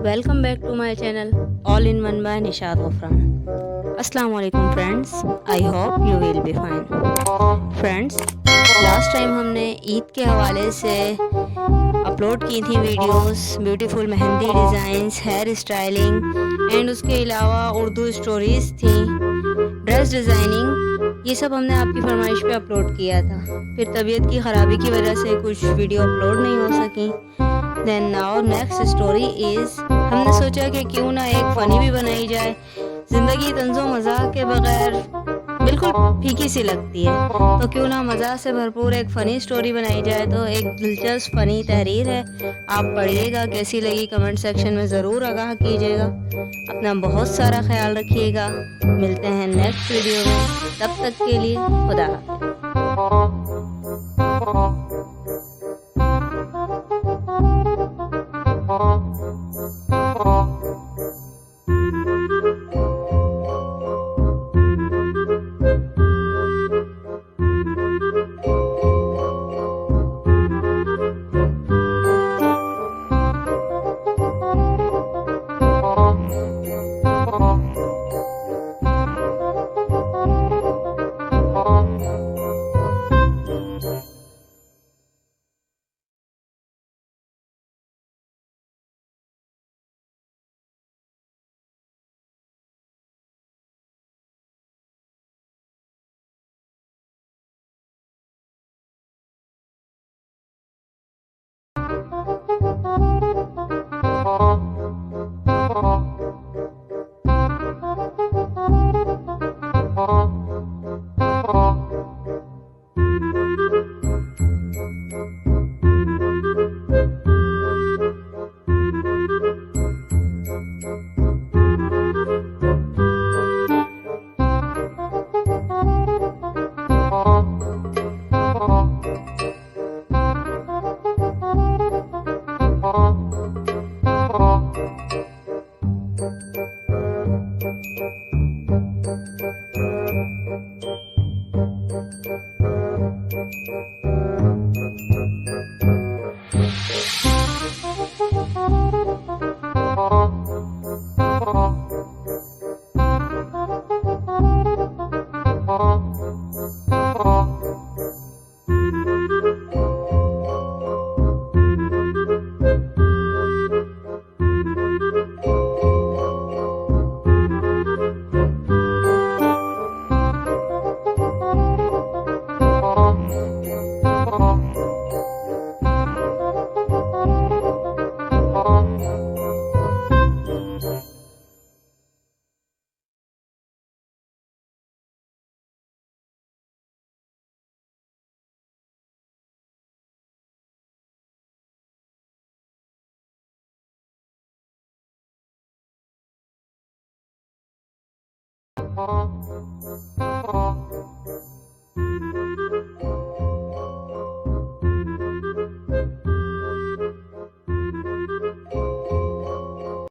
Welcome back to my channel all in one by Nishat Gufran. अस्सलाम वालेकुम friends, I hope you will be fine. Friends, last time हमने ईद के हवाले से upload की थी videos, beautiful mehndi designs, hair styling and उसके अलावा उर्दू स्टोरीज़ थी, ड्रेस डिज़ाइनिंग। ये सब हमने आपकी फरमाइश पे अपलोड किया था। फिर तबीयत की ख़राबी की वजह से कुछ वीडियो अपलोड नहीं हो सकी। Then now next story is, हमने सोचा कि क्यों ना एक फ़नी भी बनाई जाए। ज़िंदगी तंज़ो मज़ाक के बगैर बिल्कुल फीकी सी लगती है, तो क्यों ना मज़ा से भरपूर एक फ़नी स्टोरी बनाई जाए। तो एक दिलचस्प फ़नी तहरीर है, आप पढ़िएगा, कैसी लगी कमेंट सेक्शन में ज़रूर आगाह कीजिएगा। अपना बहुत सारा ख्याल रखिएगा। मिलते हैं नेक्स्ट वीडियो में, तब तक के लिए खुदा